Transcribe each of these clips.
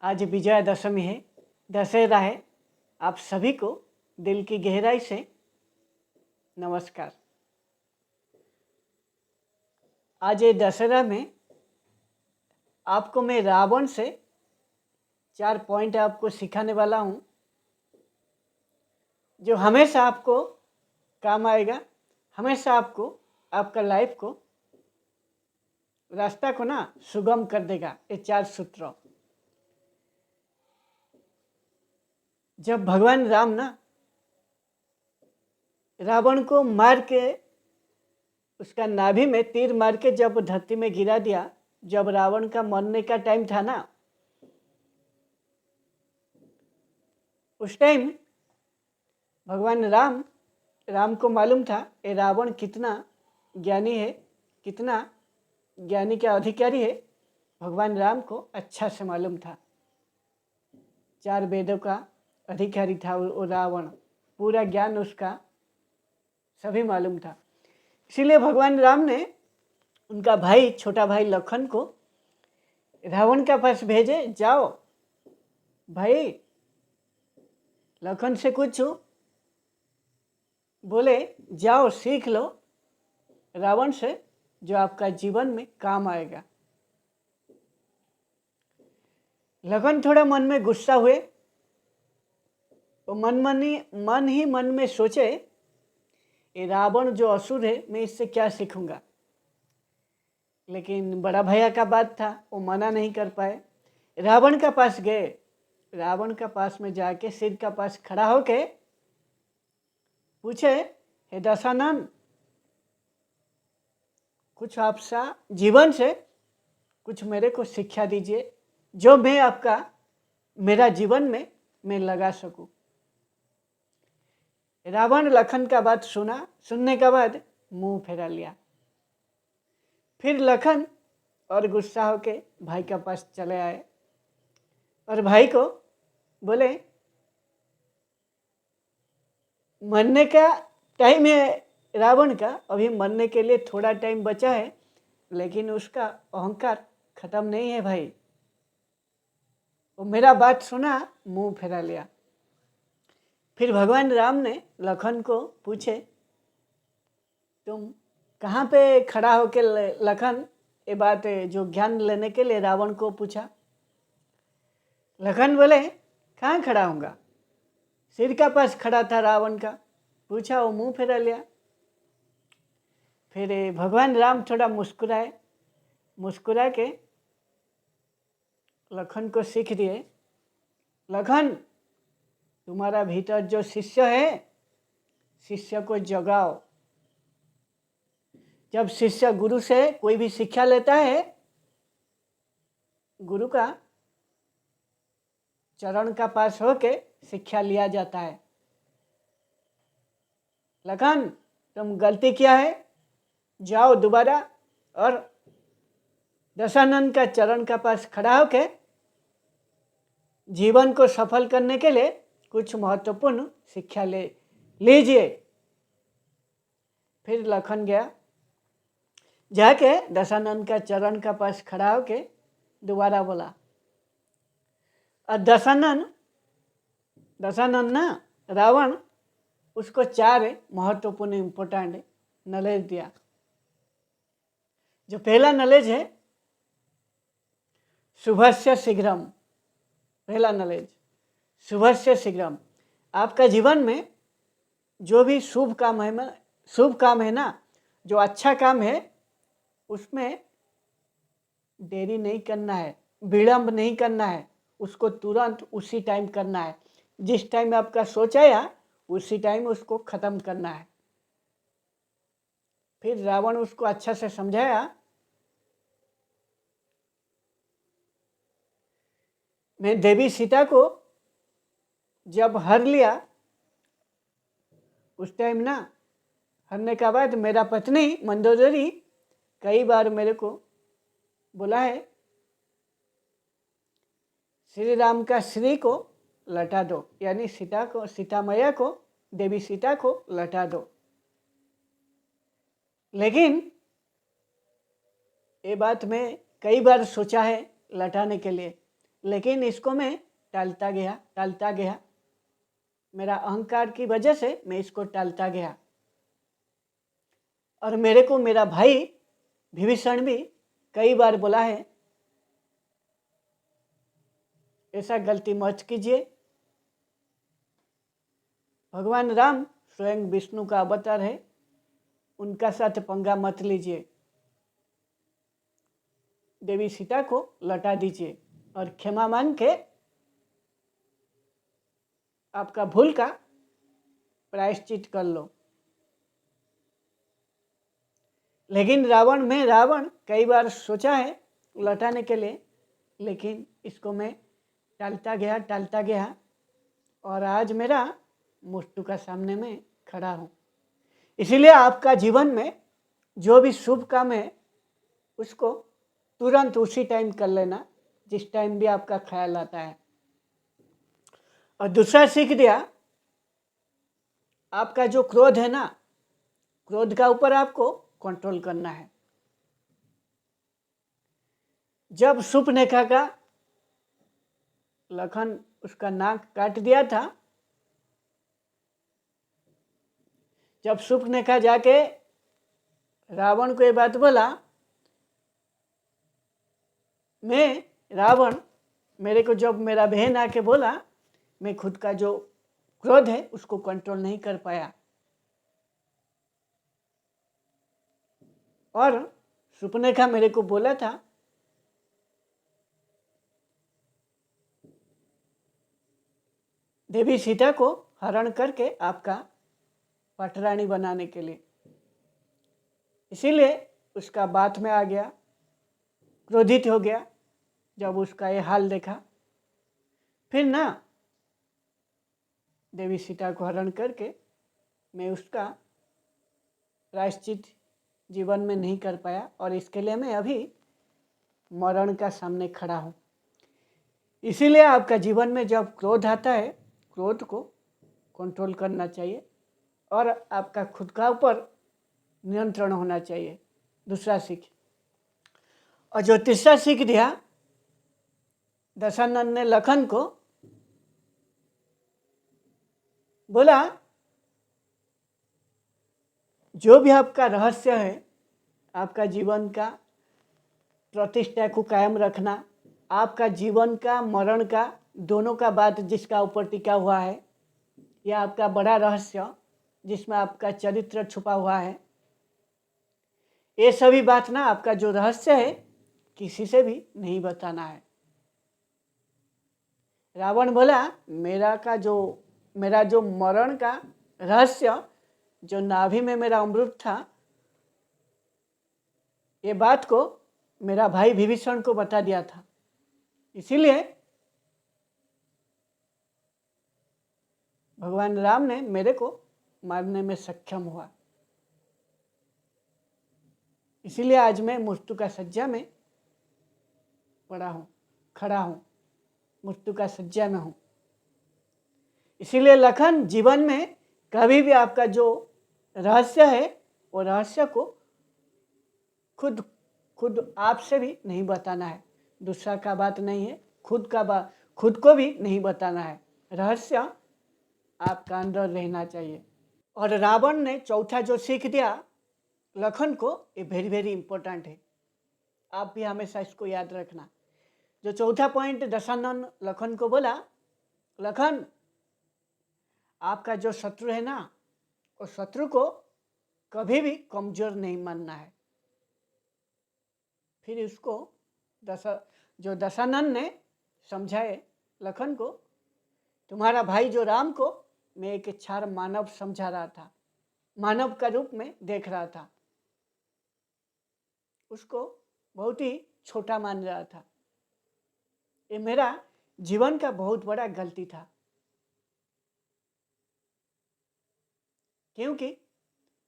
आज विजयादशमी है, दशहरा है। आप सभी को दिल की गहराई से नमस्कार। आज ये दशहरा में आपको मैं रावण से 4 पॉइंट आपको सिखाने वाला हूँ, जो हमेशा आपको काम आएगा, हमेशा आपको आपका लाइफ को रास्ता को ना सुगम कर देगा। ये 4 सूत्र जब भगवान राम ना रावण को मार के उसका नाभि में तीर मार के जब धरती में गिरा दिया, जब रावण का मरने का टाइम था ना, उस टाइम भगवान राम को मालूम था ये रावण कितना ज्ञानी है, कितना ज्ञानी का अधिकारी है। भगवान राम को अच्छा से मालूम था, 4 वेदों का अधिकारी था वो रावण, पूरा ज्ञान उसका सभी मालूम था। इसीलिए भगवान राम ने उनका भाई, छोटा भाई लखन को रावण के पास भेजे, जाओ भाई लखन से कुछ बोले, जाओ सीख लो रावण से, जो आपका जीवन में काम आएगा। लखन थोड़ा मन में गुस्सा हुए, वो मन में सोचे ये रावण जो असुर है, मैं इससे क्या सीखूंगा। लेकिन बड़ा भैया का बात था, वो मना नहीं कर पाए। रावण के पास गए, रावण के पास में जाके सिर के पास खड़ा होके पूछे, हे दशानन, कुछ आपसा जीवन से कुछ मेरे को शिक्षा दीजिए, जो मैं आपका मेरा जीवन में मैं लगा सकूं। रावण लखन का बात सुना, सुनने के बाद मुंह फेरा लिया। फिर लखन और गुस्सा होके भाई के पास चले आए और भाई को बोले, मरने का टाइम है रावण का, अभी मरने के लिए थोड़ा टाइम बचा है, लेकिन उसका अहंकार खत्म नहीं है भाई। वो मेरा बात सुना, मुंह फेरा लिया। फिर भगवान राम ने लखन को पूछे, तुम कहाँ पे खड़ा होके लखन ये बात जो ज्ञान लेने के लिए रावण को पूछा। लखन बोले, कहाँ खड़ा होऊंगा, सिर का पास खड़ा था रावण का। पूछा, वो मुंह फेरा लिया। फिर भगवान राम थोड़ा मुस्कुराए, मुस्कुरा के लखन को सीख दिए, लखन तुम्हारा भीतर जो शिष्य है, शिष्य को जगाओ। जब शिष्य गुरु से कोई भी शिक्षा लेता है, गुरु का चरण का पास होके शिक्षा लिया जाता है। लखन तुम गलती किया है, जाओ दोबारा और दशानन का चरण का पास खड़ा होके जीवन को सफल करने के लिए कुछ महत्वपूर्ण शिक्षा ले लीजिए। फिर लखन गया, जाके दशानन का चरण का पास खड़ा होके दोबारा बोला। और दशानन ना रावण उसको 4 महत्वपूर्ण इम्पोर्टेंट नॉलेज दिया। जो पहला नॉलेज है, शुभस्य शीघ्रम। पहला नॉलेज, शुभस्य शीघ्रम। आपका जीवन में जो भी शुभ काम है ना, जो अच्छा काम है, उसमें देरी नहीं करना है, विलंब नहीं करना है, उसको तुरंत उसी टाइम करना है। जिस टाइम आपका सोचाया उसी टाइम उसको खत्म करना है। फिर रावण उसको अच्छा से समझाया, मैं देवी सीता को जब हर लिया, उस टाइम ना हरने के बाद मेरा पत्नी मंदोदरी कई बार मेरे को बोला है, श्री राम का श्री को लटा दो, यानी सीता मैया को, देवी सीता को लटा दो। लेकिन ये बात मैं कई बार सोचा है लटाने के लिए, लेकिन इसको मैं टालता गया। मेरा अहंकार की वजह से मैं इसको टालता गया। और मेरे को मेरा भाई विभीषण भी कई बार बोला है, ऐसा गलती मत कीजिए। भगवान राम स्वयं विष्णु का अवतार है, उनका साथ पंगा मत लीजिए। देवी सीता को लौटा दीजिए और क्षमा मांग के आपका भूल का प्रायश्चित कर लो। लेकिन रावण कई बार सोचा है लौटाने के लिए, लेकिन इसको मैं टालता गया और आज मेरा मृत्यु का सामने में खड़ा हूँ। इसीलिए आपका जीवन में जो भी शुभ काम है उसको तुरंत उसी टाइम कर लेना, जिस टाइम भी आपका ख्याल आता है। और दूसरा सीख दिया, आपका जो क्रोध है ना, क्रोध का ऊपर आपको कंट्रोल करना है। जब शूर्पणखा का लखन उसका नाक काट दिया था, जब शूर्पणखा जाके रावण को ये बात बोला, मैं रावण, मेरे को जब मेरा बहन आके बोला, मैं खुद का जो क्रोध है उसको कंट्रोल नहीं कर पाया। और शूर्पणखा मेरे को बोला था देवी सीता को हरण करके आपका पटरानी बनाने के लिए। इसीलिए उसका बात में आ गया, क्रोधित हो गया जब उसका ये हाल देखा। फिर ना देवी सीता को हरण करके मैं उसका प्रायश्चित जीवन में नहीं कर पाया, और इसके लिए मैं अभी मरण का सामने खड़ा हूँ। इसीलिए आपका जीवन में जब क्रोध आता है, क्रोध को कंट्रोल करना चाहिए और आपका खुद का ऊपर नियंत्रण होना चाहिए। दूसरा सीख। और जो तीसरा सीख दिया, दशानन ने लखन को बोला, जो भी आपका रहस्य है, आपका जीवन का प्रतिष्ठा को कायम रखना, आपका जीवन का मरण का दोनों का बात जिसका ऊपर टिका हुआ है, यह आपका बड़ा रहस्य जिसमें आपका चरित्र छुपा हुआ है, ये सभी बात ना, आपका जो रहस्य है किसी से भी नहीं बताना है। रावण बोला, मेरा जो मरण का रहस्य, जो नाभि में मेरा अमृत था, ये बात को मेरा भाई विभीषण को बता दिया था। इसीलिए भगवान राम ने मेरे को मारने में सक्षम हुआ। इसीलिए आज मैं मृत्यु का सज्जा में खड़ा हूँ, मृत्यु का सज्जा में हूँ। इसीलिए लखन, जीवन में कभी भी आपका जो रहस्य है वो रहस्य को खुद आपसे भी नहीं बताना है। दूसरा का बात नहीं है, खुद को भी नहीं बताना है। रहस्य आपका अंदर रहना चाहिए। और रावण ने चौथा जो सीख दिया लखन को, ये वेरी वेरी इंपॉर्टेंट है, आप भी हमेशा इसको याद रखना। जो चौथा पॉइंट दशानन लखन को बोला, लखन, आपका जो शत्रु है ना, उस शत्रु को कभी भी कमजोर नहीं मानना है। फिर उसको जो दशानन ने समझाए लखन को, तुम्हारा भाई जो राम को मैं एक क्षार मानव समझा रहा था, मानव का रूप में देख रहा था, उसको बहुत ही छोटा मान रहा था। ये मेरा जीवन का बहुत बड़ा गलती था, क्योंकि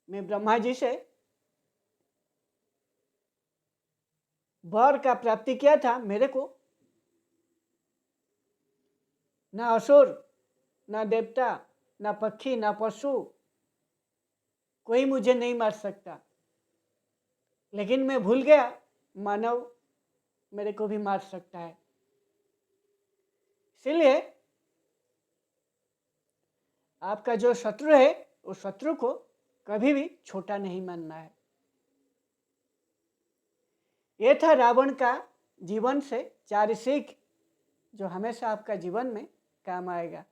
मैं ब्रह्मा जी से वर का प्राप्ति किया था। मेरे को ना असुर, ना देवता, ना पक्षी, ना पशु, कोई मुझे नहीं मार सकता। लेकिन मैं भूल गया मानव मेरे को भी मार सकता है। इसलिए आपका जो शत्रु है उस शत्रु को कभी भी छोटा नहीं मानना है। ये था रावण का जीवन से 4 सीख जो हमेशा आपका जीवन में काम आएगा।